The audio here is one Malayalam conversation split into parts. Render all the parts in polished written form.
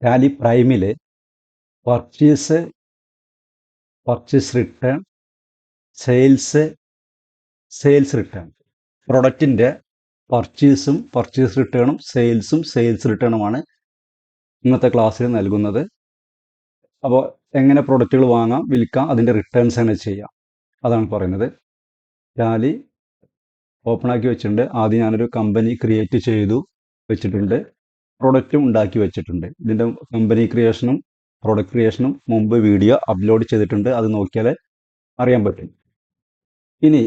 ടാലി പ്രൈമിൽ പർച്ചേസ് റിട്ടേൺ, സെയിൽസ് റിട്ടേൺ, പ്രൊഡക്റ്റിൻ്റെ പർച്ചേസ് റിട്ടേണും സെയിൽസ് റിട്ടേണുമാണ് ഇന്നത്തെ ക്ലാസ്സിൽ നൽകുന്നത്. അപ്പോൾ എങ്ങനെ പ്രൊഡക്റ്റുകൾ വാങ്ങാം, വിൽക്കാം, അതിൻ്റെ റിട്ടേൺസ് എങ്ങനെ ചെയ്യാം, അതാണ് പറയുന്നത്. ടാലി ഓപ്പണാക്കി വെച്ചിട്ടുണ്ട്. ആദ്യം ഞാനൊരു കമ്പനി ക്രിയേറ്റ് ചെയ്തു വെച്ചിട്ടുണ്ട്, പ്രൊഡക്റ്റും ഉണ്ടാക്കി വെച്ചിട്ടുണ്ട്. ഇതിൻ്റെ കമ്പനി ക്രിയേഷനും പ്രൊഡക്റ്റ് ക്രിയേഷനും മുമ്പ് വീഡിയോ അപ്ലോഡ് ചെയ്തിട്ടുണ്ട്, അത് നോക്കിയാൽ അറിയാൻ പറ്റും. ഇനി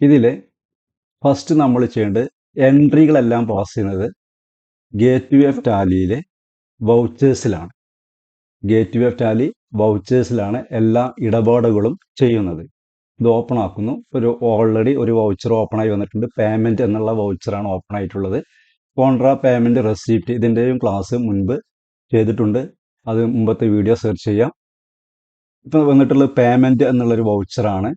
ഇതിൽ ഫസ്റ്റ് നമ്മൾ ചെയ്യേണ്ടത് എൻട്രികളെല്ലാം പാസ് ചെയ്യുന്നത് ഗേറ്റ്വേ ഓഫ് ടാലിയിലെ വൗച്ചേഴ്സിലാണ്. ഗേറ്റ്വേ ഓഫ് ടാലി വൗച്ചേഴ്സിലാണ് എല്ലാ ഇടപാടുകളും ചെയ്യുന്നത്. ഇത് ഓപ്പൺ ആക്കുന്നു. ഓൾറെഡി ഒരു വൗച്ചർ ഓപ്പണായി വന്നിട്ടുണ്ട്. പേയ്മെൻറ്റ് എന്നുള്ള വൗച്ചറാണ് ഓപ്പൺ ആയിട്ടുള്ളത്. കോൺട്രാ പേയ്മെൻറ്റ് റെസിപ്റ്റ് ഇതിൻ്റെയും ക്ലാസ് മുൻപ് ചെയ്തിട്ടുണ്ട്, അത് മുമ്പത്തെ വീഡിയോ സെർച്ച് ചെയ്യാം. ഇപ്പം വന്നിട്ടുള്ളത് പേയ്മെൻറ്റ് എന്നുള്ളൊരു വൗച്ചറാണ്.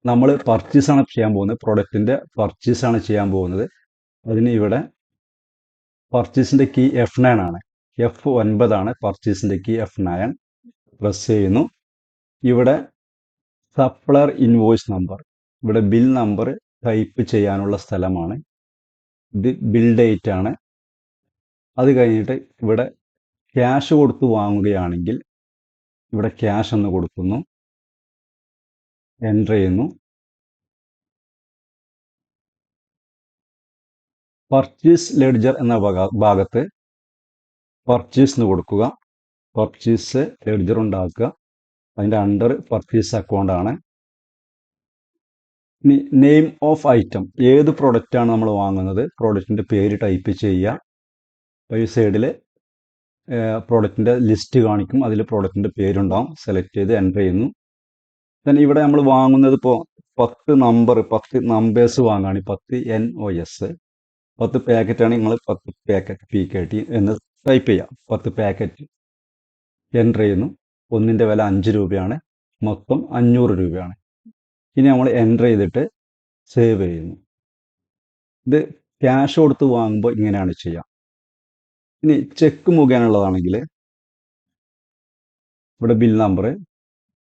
നമ്മൾ പർച്ചേസാണ് ചെയ്യാൻ പോകുന്നത്, പ്രൊഡക്റ്റിൻ്റെ പർച്ചേസാണ് ചെയ്യാൻ പോകുന്നത്. അതിന് ഇവിടെ പർച്ചേസിൻ്റെ കീ F9 ആണ്, F9 ആണ് പർച്ചേസിൻ്റെ കീ. F9 പ്രസ് ചെയ്യുന്നു. ഇവിടെ സപ്ലയർ ഇൻവോയ്സ് നമ്പർ, ഇവിടെ ബിൽ നമ്പർ ടൈപ്പ് ചെയ്യാനുള്ള സ്ഥലമാണ്. ഇത് ബിൽ ഡേറ്റ് ആണ്. അത് കഴിഞ്ഞിട്ട് ഇവിടെ ക്യാഷ് കൊടുത്ത് വാങ്ങുകയാണെങ്കിൽ ഇവിടെ ക്യാഷ് എന്ന് കൊടുക്കുന്നു, എൻ്റർ ചെയ്യുന്നു. പർച്ചേസ് ലെഡ്ജർ എന്ന ഭാഗത്ത് പർച്ചേസ് എന്ന് കൊടുക്കുക. പർച്ചേസ് ലെഡ്ജർ ഉണ്ടാക്കുക. അതിൻ്റെ അണ്ടർ പർച്ചേസ് അക്കൗണ്ട് ആണ്. ഇനി നെയിം ഓഫ് ഐറ്റം, ഏത് പ്രൊഡക്റ്റാണ് നമ്മൾ വാങ്ങുന്നത്, പ്രൊഡക്റ്റിൻ്റെ പേര് ടൈപ്പ് ചെയ്യുക. അപ്പോൾ ഈ സൈഡിൽ പ്രൊഡക്റ്റിൻ്റെ ലിസ്റ്റ് കാണിക്കും, അതിൽ പ്രൊഡക്റ്റിൻ്റെ പേരുണ്ടാവും. സെലക്ട് ചെയ്ത് എൻ്റർ ചെയ്യുന്നു. ദെൻ ഇവിടെ നമ്മൾ വാങ്ങുന്നത് ഇപ്പോൾ 10 നമ്പേഴ്സ് വാങ്ങുകയാണ്. 10 NOS, 10 പാക്കറ്റാണ്. നിങ്ങൾ 10 പാക്കറ്റ് PKT എന്ന് ടൈപ്പ് ചെയ്യാം. 10 പാക്കറ്റ് എൻ്റർ ചെയ്യുന്നു. ഒന്നിൻ്റെ വില 5 രൂപയാണ്, മൊത്തം 500 രൂപയാണ്. ഇനി നമ്മൾ എൻ്റർ ചെയ്തിട്ട് സേവ് ചെയ്യുന്നു. ഇത് ക്യാഷ് കൊടുത്ത് വാങ്ങുമ്പോൾ ഇങ്ങനെയാണ് ചെയ്യാം. ഇനി ചെക്ക് മുഖേനയുള്ളതാണെങ്കിൽ ഇവിടെ ബിൽ നമ്പർ,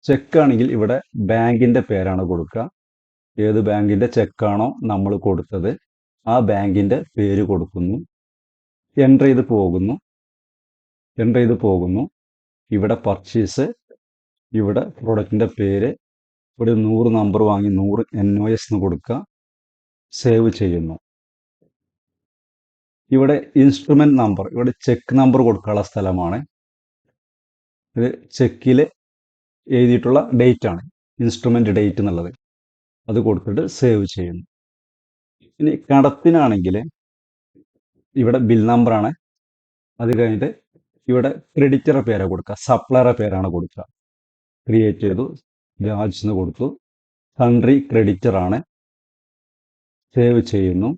ചെക്കാണെങ്കിൽ ഇവിടെ ബാങ്കിൻ്റെ പേരാണ് കൊടുക്കുക. ഏത് ബാങ്കിൻ്റെ ചെക്കാണോ നമ്മൾ കൊടുത്തത് ആ ബാങ്കിൻ്റെ പേര് കൊടുക്കുന്നു. എൻ്റർ ചെയ്ത് പോകുന്നു. ഇവിടെ പർച്ചേസ്, ഇവിടെ പ്രൊഡക്റ്റിൻ്റെ പേര്, ഇവിടെ 100 നമ്പർ വാങ്ങി 100 NOS എന്ന് കൊടുക്കുക. സേവ് ചെയ്യുന്നു. ഇവിടെ ഇൻസ്ട്രുമെൻ്റ് നമ്പർ, ഇവിടെ ചെക്ക് നമ്പർ കൊടുക്കാനുള്ള സ്ഥലമാണ്. ഇത് ചെക്കിൽ എഴുതിയിട്ടുള്ള ഡേറ്റ് ആണ്, ഇൻസ്ട്രുമെൻ്റ് ഡേറ്റ് എന്നുള്ളത്. അത് കൊടുത്തിട്ട് സേവ് ചെയ്യുന്നു. ഇനി കടത്തിനാണെങ്കിൽ ഇവിടെ ബിൽ നമ്പറാണ്. അത് കഴിഞ്ഞിട്ട് ഇവിടെ ക്രെഡിറ്ററുടെ പേരാണ് കൊടുക്കുക, സപ്ലയറുടെ പേരാണ് കൊടുക്കുക. ക്രിയേറ്റ് ചെയ്തു, രാജ് എന്ന് കൊടുത്തു. കൺട്രി ക്രെഡിറ്ററാണ്. സേവ് ചെയ്യുന്നു.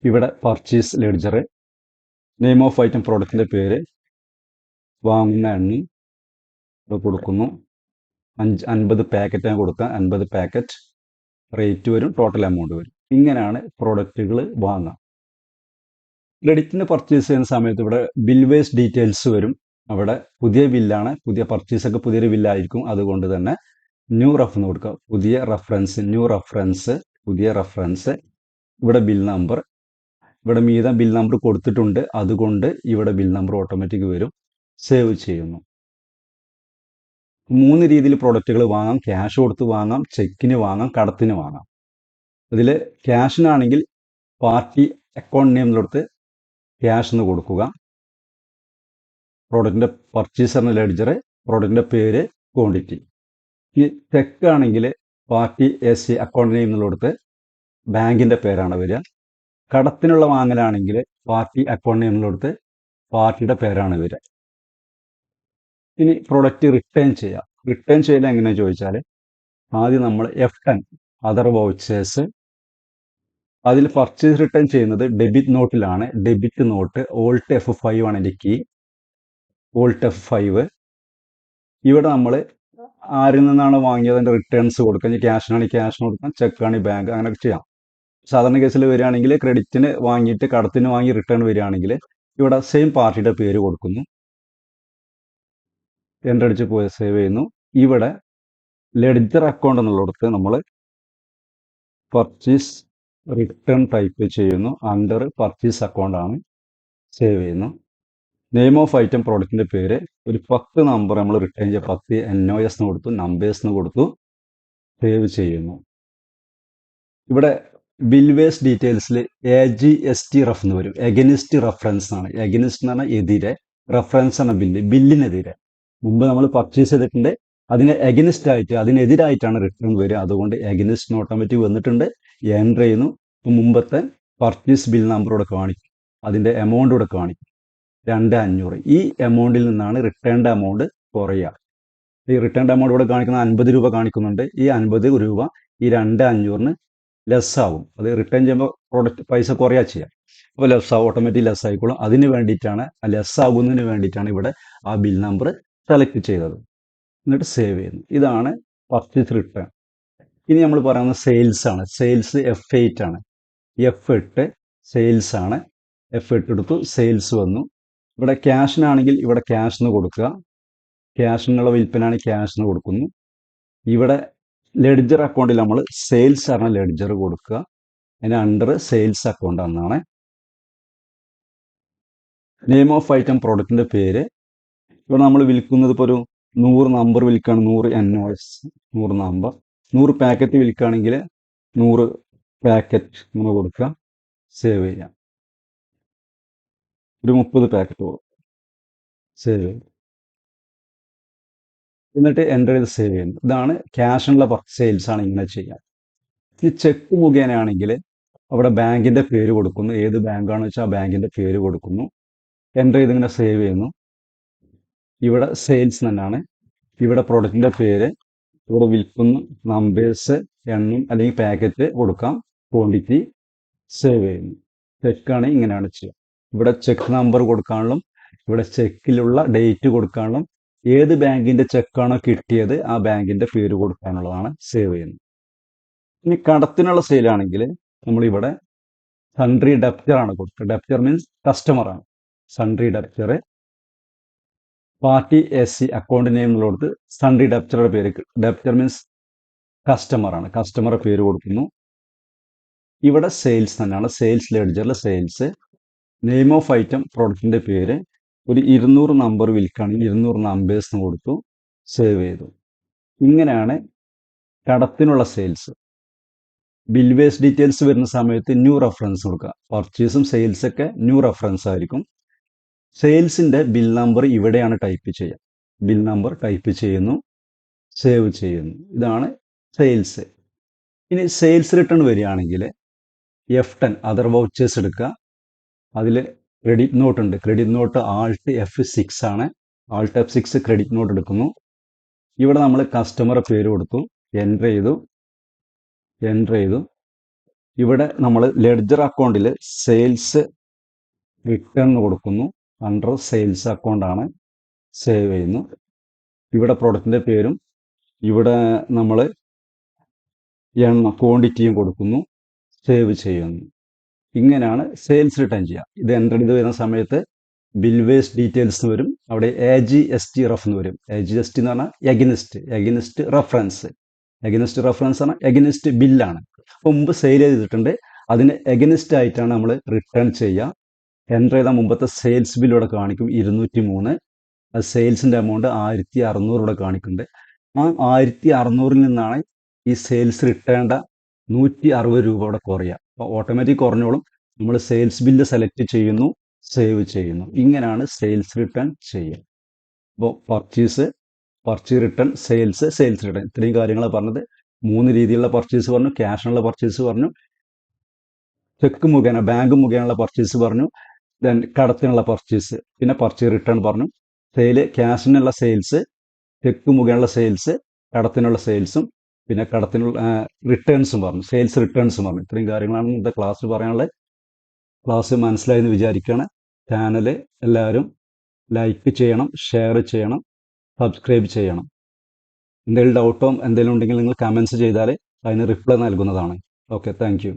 ഇവിടെ purchase ledger, name of item പ്രോഡക്റ്റിൻ്റെ പേര്, വാങ്ങുന്ന എണ്ണി ഇവിടെ കൊടുക്കുന്നു. 50 പാക്കറ്റാണ് കൊടുക്കുക. 50 പാക്കറ്റ് റേറ്റ് വരും, ടോട്ടൽ എമൗണ്ട് വരും. ഇങ്ങനെയാണ് പ്രോഡക്റ്റുകൾ വാങ്ങുക. ക്രെഡിറ്റിന് പർച്ചേസ് ചെയ്യുന്ന സമയത്ത് ഇവിടെ ബിൽ വേസ് ഡീറ്റെയിൽസ് വരും. അവിടെ പുതിയ ബില്ലാണ്, പുതിയ പർച്ചേസൊക്കെ പുതിയൊരു ബില്ലായിരിക്കും. അതുകൊണ്ട് തന്നെ ന്യൂ റഫ് എന്ന് കൊടുക്കുക. പുതിയ റെഫറൻസ്, ന്യൂ റെഫറൻസ്, പുതിയ റെഫറൻസ്. ഇവിടെ ബിൽ നമ്പർ, ഇവിടെ മീത ബിൽ നമ്പർ കൊടുത്തിട്ടുണ്ട്, അതുകൊണ്ട് ഇവിടെ ബിൽ നമ്പർ ഓട്ടോമാറ്റിക് വരും. സേവ് ചെയ്യുന്നു. 3 രീതിയിൽ പ്രോഡക്റ്റുകൾ വാങ്ങാം. ക്യാഷ് കൊടുത്ത് വാങ്ങാം, ചെക്കിന് വാങ്ങാം, കടത്തിന് വാങ്ങാം. ഇതിൽ ക്യാഷിനാണെങ്കിൽ പാർട്ടി അക്കൗണ്ട് നെയിം കൊടുത്ത് ക്യാഷ് എന്ന് കൊടുക്കുക. പ്രോഡക്റ്റിൻ്റെ പർച്ചേസറിന് ലെഡ്ജർ, പ്രോഡക്റ്റിൻ്റെ പേര്, ക്വാണ്ടിറ്റി. ഈ ചെക്കാണെങ്കിൽ പാർട്ടി SC അക്കൗണ്ട് നെയിം കൊടുത്ത് ബാങ്കിൻ്റെ പേരാണ് വരിക. കടത്തിനുള്ള വാങ്ങലാണെങ്കിൽ പാർട്ടി അക്കൗണ്ട് നെയിം കൊടുത്ത് പാർട്ടിയുടെ പേരാണ് വരിക. ഇനി പ്രൊഡക്റ്റ് റിട്ടേൺ ചെയ്യാം. റിട്ടേൺ ചെയ്യൽ എങ്ങനെയാണെന്ന് ചോദിച്ചാൽ ആദ്യം നമ്മൾ F10 അതർ വൗച്ചേഴ്സ്, അതിൽ പർച്ചേസ് റിട്ടേൺ ചെയ്യുന്നത് ഡെബിറ്റ് നോട്ടിലാണ്. ഡെബിറ്റ് നോട്ട് Alt F5 ആണ് എൻ്റെ കീ. Alt F5. ഇവിടെ നമ്മൾ ആരിൽ നിന്നാണ് വാങ്ങിയത് അതിൻ്റെ റിട്ടേൺസ് കൊടുക്കുക. ഇനി ക്യാഷിനാണെങ്കിൽ ക്യാഷിന് കൊടുക്കാം, ചെക്കാണെങ്കിൽ ബാങ്ക്, അങ്ങനെയൊക്കെ ചെയ്യാം. സാധാരണ കേസിൽ വരികയാണെങ്കിൽ ക്രെഡിറ്റിന് വാങ്ങിയിട്ട് കടത്തിന് വാങ്ങി റിട്ടേൺ വരികയാണെങ്കിൽ ഇവിടെ സെയിം പാർട്ടിയുടെ പേര് കൊടുക്കുന്നു, എൻ്റർ അടിച്ച് പോയി സേവ് ചെയ്യുന്നു. ഇവിടെ ലെഡ്ജർ അക്കൗണ്ട് എന്നുള്ളിടത്ത് നമ്മൾ പർച്ചേസ് റിട്ടേൺ ടൈപ്പ് ചെയ്യുന്നു. അണ്ടർ പർച്ചേസ് അക്കൗണ്ട് ആണ്, സേവ് ചെയ്യുന്നു. നെയിം ഓഫ് ഐറ്റം പ്രോഡക്റ്റിൻ്റെ പേര് ഒരു 10 നമ്പർ നമ്മൾ റിട്ടേൺ ചെയ്യുക, 10 NOS എന്ന് കൊടുത്തു, നമ്പേഴ്സ് എന്ന് കൊടുത്തു, സേവ് ചെയ്യുന്നു. ഇവിടെ ബിൽവേസ് ഡീറ്റെയിൽസിൽ AGST റഫ് എന്ന് വരും. എഗനിസ്റ്റ് റെഫറൻസ് ആണ്. എഗനിസ്റ്റ് എന്ന് പറഞ്ഞാൽ എതിരെ, റെഫറൻസ് ആണ് ബില്ലിനെതിരെ. മുമ്പ് നമ്മൾ പർച്ചേസ് ചെയ്തിട്ടുണ്ട്, അതിന് എഗനിസ്റ്റ് ആയിട്ട് അതിനെതിരായിട്ടാണ് റിട്ടേൺ വരിക. അതുകൊണ്ട് എഗനിസ്റ്റ് ഓട്ടോമാറ്റിക് വന്നിട്ടുണ്ട്, എൻ്റർ ചെയ്യുന്നു. മുമ്പത്തെ പർച്ചേസ് ബിൽ നമ്പർ ഇവിടെ കാണിക്കും, അതിൻ്റെ എമൗണ്ട് ഇവിടെ കാണിക്കും 2500. ഈ എമൗണ്ടിൽ നിന്നാണ് റിട്ടേൺഡ് എമൗണ്ട് കുറയുക. ഈ റിട്ടേൺഡ് എമൗണ്ട് ഇവിടെ കാണിക്കുന്ന 50 രൂപ കാണിക്കുന്നുണ്ട്. ഈ 50 രൂപ ഈ 2500-ന് ലെസ് ആവും. അത് റിട്ടേൺ ചെയ്യുമ്പോൾ പ്രോഡക്റ്റ് പൈസ കുറയാ ചെയ്യാം. അപ്പോൾ ലെസ് ആവും, ഓട്ടോമാറ്റിക് ലെസ് ആയിക്കോളും. അതിന് വേണ്ടിയിട്ടാണ്, ലെസ് ആകുന്നതിന് വേണ്ടിയിട്ടാണ് ഇവിടെ ആ ബിൽ നമ്പർ സെലക്ട് ചെയ്തത്. എന്നിട്ട് സേവ് ചെയ്യുന്നു. ഇതാണ് പർച്ചേസ് റിട്ടേൺ. ഇനി നമ്മൾ പറയുന്നത് സെയിൽസ് ആണ്. സെയിൽസ് F8 ആണ്. F8 സെയിൽസ് ആണ്. F8 എടുത്തു, സെയിൽസ് വന്നു. ഇവിടെ ക്യാഷിനാണെങ്കിൽ ഇവിടെ ക്യാഷ് എന്ന് കൊടുക്കുക, ക്യാഷിനുള്ള വിൽപ്പനയാണ് ക്യാഷ് എന്ന് കൊടുക്കുന്നു. ഇവിടെ ലെഡ്ജർ അക്കൗണ്ടിൽ നമ്മൾ സെയിൽസ് ആണ് ലെഡ്ജർ കൊടുക്കുക, അതിന് അണ്ടർ സെയിൽസ് അക്കൗണ്ട് എന്നാണ്. നെയിം ഓഫ് ഐറ്റം പ്രോഡക്റ്റിൻ്റെ പേര് ഇവിടെ നമ്മൾ വിൽക്കുന്നത് ഇപ്പോൾ ഒരു 100 നമ്പർ വിൽക്കുകയാണ്, 100 NOS, 100 നമ്പർ. 100 പാക്കറ്റ് വിൽക്കുകയാണെങ്കിൽ 100 പാക്കറ്റ് നമ്മൾ കൊടുക്കുക, സേവ് ചെയ്യാം. ഒരു 30 പാക്കറ്റ് കൊടുക്കും, സേവ് ചെയ്യും. എന്നിട്ട് എൻ്റർ ചെയ്ത് സേവ് ചെയ്യുന്നു. ഇതാണ് ക്യാഷിനുള്ള സെയിൽസ് ആണ് ഇങ്ങനെ ചെയ്യാം. ഈ ചെക്ക് മുഖേനയാണെങ്കിൽ അവിടെ ബാങ്കിൻ്റെ പേര് കൊടുക്കുന്നു, ഏത് ബാങ്കാണെന്ന് വെച്ചാൽ ആ ബാങ്കിൻ്റെ പേര് കൊടുക്കുന്നു, എൻ്റർ ചെയ്ത് ഇങ്ങനെ സേവ് ചെയ്യുന്നു. ഇവിടെ സെയിൽസ് തന്നെയാണ്. ഇവിടെ പ്രൊഡക്റ്റിൻ്റെ പേര്, ഇവിടെ വിൽക്കുന്നു, നമ്പേഴ്സ്, എണ്ണം അല്ലെങ്കിൽ പാക്കറ്റ് കൊടുക്കാം, ക്വാണ്ടിറ്റി, സേവ് ചെയ്യുന്നു. ചെക്കാണ് ഇങ്ങനെയാണ് ചെയ്യുക. ഇവിടെ ചെക്ക് നമ്പർ കൊടുക്കാനുള്ള, ഇവിടെ ചെക്കിലുള്ള ഡേറ്റ് കൊടുക്കാനുള്ള, ഏത് ബാങ്കിൻ്റെ ചെക്കാണോ കിട്ടിയത് ആ ബാങ്കിൻ്റെ പേര് കൊടുക്കാനുള്ളതാണ് സേവ് ചെയ്യുന്നത്. ഇനി കടത്തിനുള്ള സെയിലാണെങ്കിൽ നമ്മളിവിടെ സൺട്രി ഡെപ്റ്റർ ആണ് കൊടുക്കുക. ഡെപ്റ്റർ മീൻസ് കസ്റ്റമറാണ്. Sundry debtor party SC account name എന്നുള്ളത് സൺട്രി ഡെപ്റ്ററുടെ പേര്, ഡെപ്റ്റർ മീൻസ് കസ്റ്റമറാണ്, കസ്റ്റമറുടെ പേര് കൊടുക്കുന്നു. ഇവിടെ സെയിൽസ് തന്നെയാണ്, സെയിൽസ് ലെഡ്ജറിൽ സെയിൽസ്. നെയിം ഓഫ് ഐറ്റം പ്രോഡക്റ്റിൻ്റെ പേര് ഒരു 200 നമ്പർ വിൽക്കുകയാണെങ്കിൽ 200 നമ്പേഴ്സ് എന്ന് കൊടുത്തു, സേവ് ചെയ്തു. ഇങ്ങനെയാണ് കടത്തിനുള്ള സെയിൽസ്. ബിൽവേസ് ഡീറ്റെയിൽസ് വരുന്ന സമയത്ത് ന്യൂ റെഫറൻസ് കൊടുക്കുക. പർച്ചേസും സെയിൽസൊക്കെ ന്യൂ റെഫറൻസ് ആയിരിക്കും. സെയിൽസിൻ്റെ ബിൽ നമ്പർ ഇവിടെയാണ് ടൈപ്പ് ചെയ്യുക. ബിൽ നമ്പർ ടൈപ്പ് ചെയ്യുന്നു, സേവ് ചെയ്യുന്നു. ഇതാണ് സെയിൽസ്. ഇനി സെയിൽസ് റിട്ടേൺ വരികയാണെങ്കിൽ F10 അതർ വൗച്ചേഴ്സ് എടുക്കുക. അതിൽ ക്രെഡിറ്റ് നോട്ട് ഉണ്ട്. ക്രെഡിറ്റ് നോട്ട് Alt F6 ആണ്. Alt F6 ക്രെഡിറ്റ് നോട്ട് എടുക്കുന്നു. ഇവിടെ നമ്മൾ കസ്റ്റമറെ പേര് കൊടുത്തു, എൻ്റർ ചെയ്തു, എൻ്റർ ചെയ്തു. ഇവിടെ നമ്മൾ ലെഡ്ജർ അക്കൗണ്ടിൽ സെയിൽസ് റിട്ടേൺ കൊടുക്കുന്നു, അണ്ടർ സെയിൽസ് അക്കൗണ്ട് ആണ്, സേവ് ചെയ്യുന്നു. ഇവിടെ പ്രോഡക്റ്റിൻ്റെ പേരും ഇവിടെ നമ്മൾ ക്വാണ്ടിറ്റിയും കൊടുക്കുന്നു, സേവ് ചെയ്യുന്നു. ഇങ്ങനെയാണ് സെയിൽസ് റിട്ടേൺ ചെയ്യുക. ഇത് എൻ്റർ ചെയ്ത് വരുന്ന സമയത്ത് ബിൽവേസ് ഡീറ്റെയിൽസ് എന്ന് വരും. അവിടെ AGST റഫ് എന്ന് വരും. AGST എന്ന് പറഞ്ഞാൽ എഗനിസ്റ്റ് റെഫറൻസ്. എഗനിസ്റ്റ് റെഫറൻസ് ആണ്, എഗനിസ്റ്റ് ബില്ലാണ്. അപ്പോൾ മുമ്പ് സെയിൽ ചെയ്തിട്ടുണ്ട്, അതിന് എഗനിസ്റ്റ് ആയിട്ടാണ് നമ്മൾ റിട്ടേൺ ചെയ്യുക. എൻ്റർ ചെയ്ത മുമ്പത്തെ സെയിൽസ് ബിൽ ഇവിടെ കാണിക്കും 203. അത് സെയിൽസിൻ്റെ എമൗണ്ട് 1600 ഇവിടെ കാണിക്കുന്നുണ്ട്. ആ 1600-ൽ നിന്നാണ് ഈ സെയിൽസ് റിട്ടേണ്ട 160 രൂപ ഇവിടെ കുറയുക. അപ്പോൾ ഓട്ടോമാറ്റിക് കുറഞ്ഞോളും. നമ്മൾ സെയിൽസ് ബില്ല് സെലക്ട് ചെയ്യുന്നു, സേവ് ചെയ്യുന്നു. ഇങ്ങനെയാണ് സെയിൽസ് റിട്ടേൺ ചെയ്യുക. അപ്പോൾ പർച്ചേസ് റിട്ടേൺ, സെയിൽസ് റിട്ടേൺ, ഇത്രയും കാര്യങ്ങളാണ് പറഞ്ഞത്. 3 രീതിയിലുള്ള പർച്ചേസ് പറഞ്ഞു. ക്യാഷിനുള്ള പർച്ചേസ് പറഞ്ഞു, ചെക്ക് മുഖേന ബാങ്ക് മുഖേനയുള്ള പർച്ചേസ് പറഞ്ഞു, ദെൻ കടത്തിനുള്ള പർച്ചേസ്, പിന്നെ പർച്ചേസ് റിട്ടേൺ പറഞ്ഞു. ക്യാഷിനുള്ള സെയിൽസ്, ചെക്ക് മുഖേനയുള്ള സെയിൽസ്, കടത്തിനുള്ള സെയിൽസും പിന്നെ കടത്തിനുള്ള റിട്ടേൺസും പറഞ്ഞു, സെയിൽസ് റിട്ടേൺസും പറഞ്ഞു. ഇത്രയും കാര്യങ്ങളാണ് ഇന്നത്തെ ക്ലാസ്സിൽ പറയാനുള്ളത്. ക്ലാസ് മനസ്സിലായെന്ന് വിചാരിക്കുകയാണ്. ചാനൽ എല്ലാവരും ലൈക്ക് ചെയ്യണം, ഷെയർ ചെയ്യണം, സബ്സ്ക്രൈബ് ചെയ്യണം. എന്തെങ്കിലും ഡൗട്ടോ എന്തെങ്കിലും ഉണ്ടെങ്കിൽ നിങ്ങൾ കമൻസ് ചെയ്താൽ അതിന് റിപ്ലൈ നൽകുന്നതാണ്. Okay, thank you.